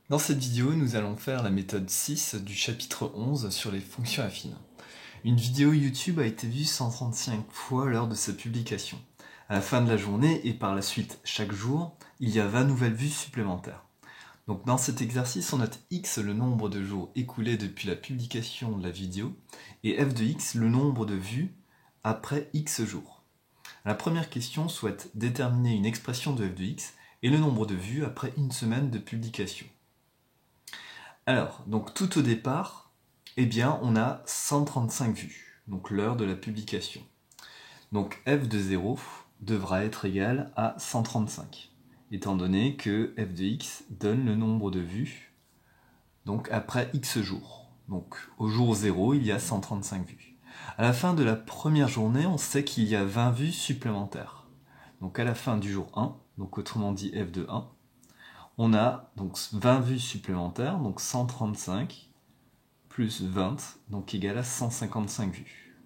Dans cette vidéo, nous allons faire la méthode 6 du chapitre 11 sur les fonctions affines. Une vidéo YouTube a été vue 135 fois lors de sa publication. À la fin de la journée et par la suite chaque jour, il y a 20 nouvelles vues supplémentaires. Donc dans cet exercice, on note x le nombre de jours écoulés depuis la publication de la vidéo et f de x le nombre de vues après x jours. La première question souhaite déterminer une expression de f de x et le nombre de vues après une semaine de publication. Alors, donc tout au départ, eh bien, on a 135 vues, donc l'heure de la publication. Donc f de 0 devra être égal à 135, étant donné que f de x donne le nombre de vues donc après x jours. Donc au jour 0, il y a 135 vues. À la fin de la première journée, on sait qu'il y a 20 vues supplémentaires. Donc à la fin du jour 1, donc autrement dit f de 1, on a donc 20 vues supplémentaires, donc 135 plus 20, donc égal à 155 vues.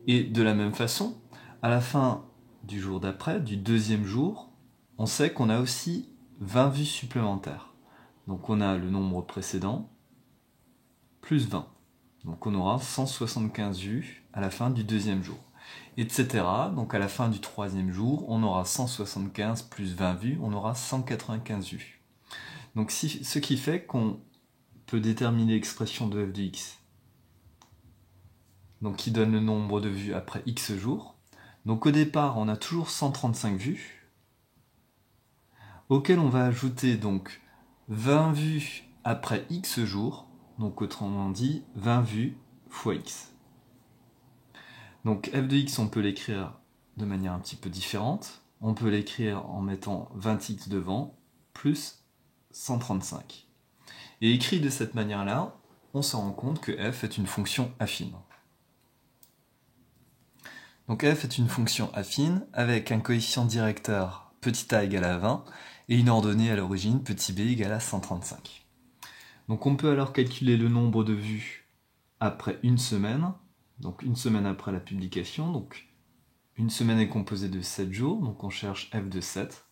Et de la même façon, à la fin du jour d'après, du deuxième jour, on sait qu'on a aussi 20 vues supplémentaires. Donc on a le nombre précédent plus 20. Donc on aura 175 vues à la fin du deuxième jour. Etc. Donc à la fin du troisième jour, on aura 175 plus 20 vues, on aura 195 vues. Donc ce qui fait qu'on peut déterminer l'expression de f de x, donc qui donne le nombre de vues après x jours. Donc au départ, on a toujours 135 vues, auxquelles on va ajouter donc 20 vues après x jours, donc autrement dit 20 vues fois x. Donc f de x, on peut l'écrire de manière un petit peu différente. On peut l'écrire en mettant 20x devant, plus 135. Et écrit de cette manière-là, on se rend compte que f est une fonction affine. Donc f est une fonction affine avec un coefficient directeur petit a égale à 20 et une ordonnée à l'origine petit b égale à 135. Donc on peut alors calculer le nombre de vues après une semaine, donc une semaine après la publication. Donc une semaine est composée de 7 jours, donc on cherche f de 7.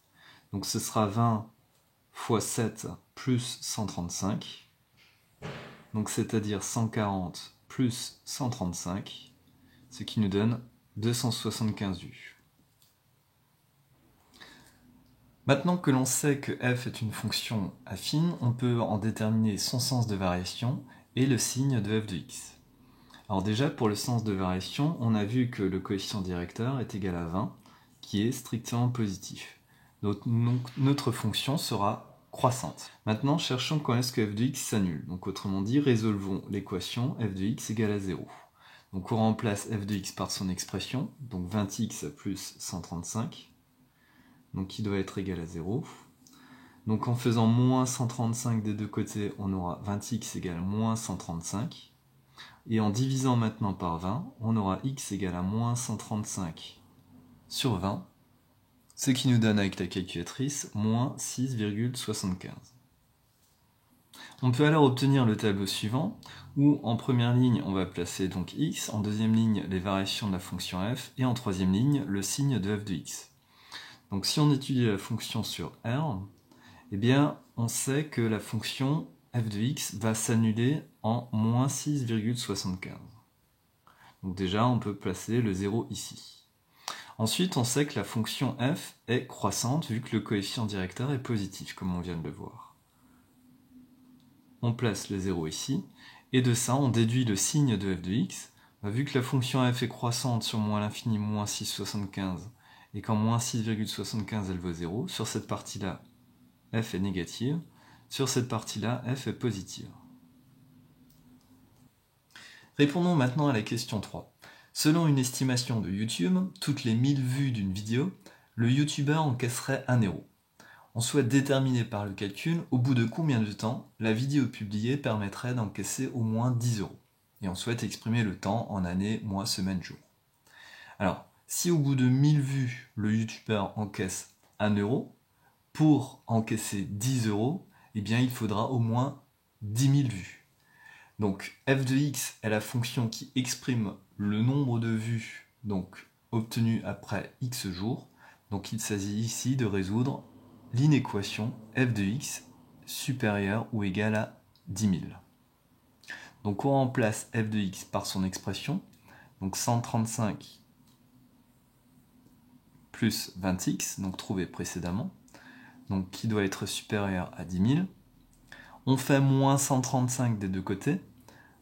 Donc ce sera 20 fois 7 plus 135, donc c'est-à-dire 140 plus 135, ce qui nous donne 275 vues. Maintenant que l'on sait que f est une fonction affine, on peut en déterminer son sens de variation et le signe de f de x. Alors déjà, pour le sens de variation, on a vu que le coefficient directeur est égal à 20, qui est strictement positif. Donc notre fonction sera croissante. Maintenant, cherchons quand est-ce que f de x s'annule. Donc autrement dit, résolvons l'équation f de x égale à 0. Donc on remplace f de x par son expression, donc 20x plus 135, donc qui doit être égal à 0. Donc en faisant moins 135 des deux côtés, on aura 20x égale moins 135. Et en divisant maintenant par 20, on aura x égale à moins 135 sur 20, ce qui nous donne avec la calculatrice moins 6,75. On peut alors obtenir le tableau suivant, où en première ligne, on va placer donc x, en deuxième ligne, les variations de la fonction f, et en troisième ligne, le signe de f de x. Donc si on étudie la fonction sur R, eh bien, on sait que la fonction f de x va s'annuler en moins 6,75. Donc déjà, on peut placer le 0 ici. Ensuite, on sait que la fonction f est croissante vu que le coefficient directeur est positif, comme on vient de le voir. On place le 0 ici, et de ça, on déduit le signe de f de x. Vu que la fonction f est croissante sur moins l'infini moins 6,75, et qu'en moins 6,75 elle vaut 0, sur cette partie-là, f est négative, sur cette partie-là, f est positive. Répondons maintenant à la question 3. Selon une estimation de YouTube, toutes les 1000 vues d'une vidéo, le youtubeur encaisserait 1 euro. On souhaite déterminer par le calcul au bout de combien de temps la vidéo publiée permettrait d'encaisser au moins 10 euros. Et on souhaite exprimer le temps en années, mois, semaines, jours. Alors, si au bout de 1000 vues, le youtubeur encaisse 1 euro, pour encaisser 10 euros, eh bien il faudra au moins 10 000 vues. Donc f de x est la fonction qui exprime le nombre de vues donc obtenues après x jours. Donc il s'agit ici de résoudre l'inéquation f de x supérieur ou égal à 10 000. Donc on remplace f de x par son expression, donc 135 plus 20x, donc trouvé précédemment, donc qui doit être supérieur à 10 000. On fait moins 135 des deux côtés,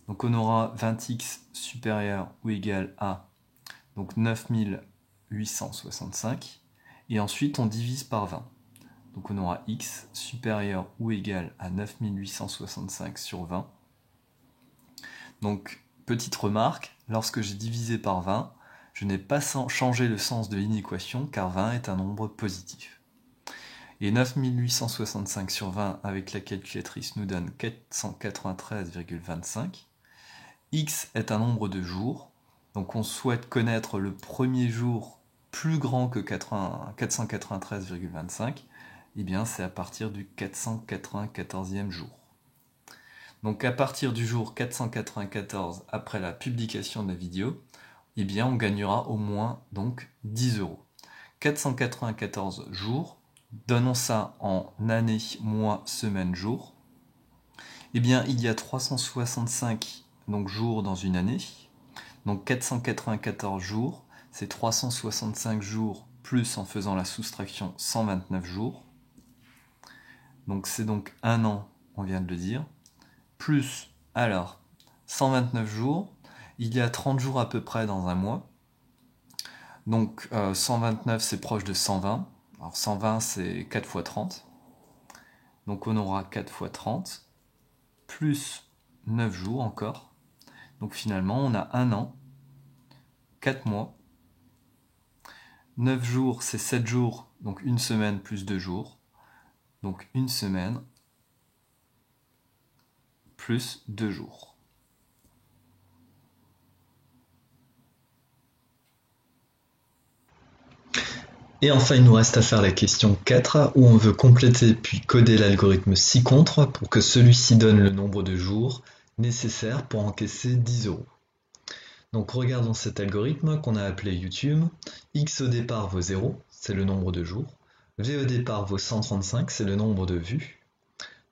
donc on aura 20x supérieur ou égal à donc 9865, et ensuite on divise par 20. Donc on aura x supérieur ou égal à 9865 sur 20. Donc petite remarque, lorsque j'ai divisé par 20, je n'ai pas changé le sens de l'inéquation car 20 est un nombre positif. Et 9865 sur 20 avec la calculatrice nous donne 493,25. X est un nombre de jours, donc on souhaite connaître le premier jour plus grand que 493,25, et bien c'est à partir du 494e jour. Donc à partir du jour 494 après la publication de la vidéo, eh bien on gagnera au moins donc 10 €. 494 jours, donnons ça en années, mois, semaines, jours. Eh bien il y a 365 donc, jours dans une année. Donc 494 jours, c'est 365 jours plus en faisant la soustraction 129 jours. Donc c'est donc un an, on vient de le dire. Plus, alors, 129 jours, il y a 30 jours à peu près dans un mois. Donc 129 c'est proche de 120. Alors 120 c'est 4 fois 30. Donc on aura 4 fois 30, plus 9 jours encore. Donc finalement on a un an, 4 mois. 9 jours c'est 7 jours, donc une semaine plus 2 jours. Donc une semaine plus 2 jours. Et enfin, il nous reste à faire la question 4, où on veut compléter puis coder l'algorithme ci-contre pour que celui-ci donne le nombre de jours nécessaires pour encaisser 10 €. Donc regardons cet algorithme qu'on a appelé YouTube. X au départ vaut 0, c'est le nombre de jours. V au départ vaut 135, c'est le nombre de vues.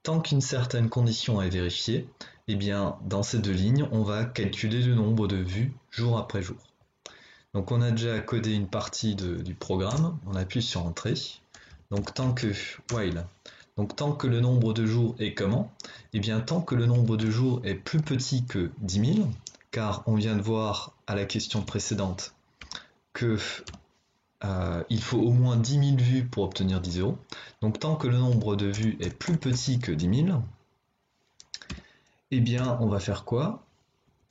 Tant qu'une certaine condition est vérifiée, eh bien dans ces deux lignes, on va calculer le nombre de vues jour après jour. Donc on a déjà codé une partie du programme, on appuie sur Entrée. Donc tant que while, donc tant que le nombre de jours est comment? Eh bien tant que le nombre de jours est plus petit que 10 000, car on vient de voir à la question précédente que il faut au moins 10 000 vues pour obtenir 10 €. Donc tant que le nombre de vues est plus petit que 10 000, eh bien on va faire quoi?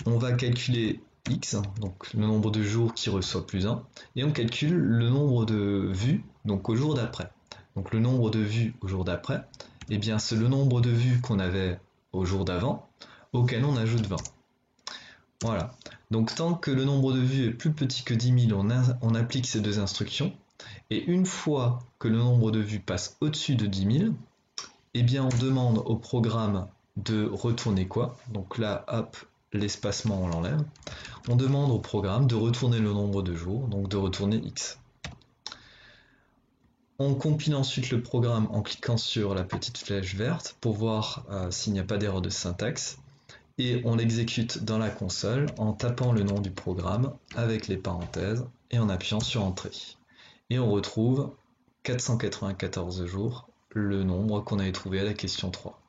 On va calculer x, donc le nombre de jours qui reçoit plus 1, et on calcule le nombre de vues donc au jour d'après. Donc le nombre de vues au jour d'après, eh bien c'est le nombre de vues qu'on avait au jour d'avant, auquel on ajoute 20. Voilà. Donc tant que le nombre de vues est plus petit que 10 000, on applique ces deux instructions, et une fois que le nombre de vues passe au-dessus de 10 000, eh bien on demande au programme de retourner quoi? Donc là, hop, l'espacement on l'enlève. On demande au programme de retourner le nombre de jours, donc de retourner x. On compile ensuite le programme en cliquant sur la petite flèche verte pour voir s'il n'y a pas d'erreur de syntaxe. Et on l'exécute dans la console en tapant le nom du programme avec les parenthèses et en appuyant sur Entrée. Et on retrouve 494 jours, le nombre qu'on avait trouvé à la question 3.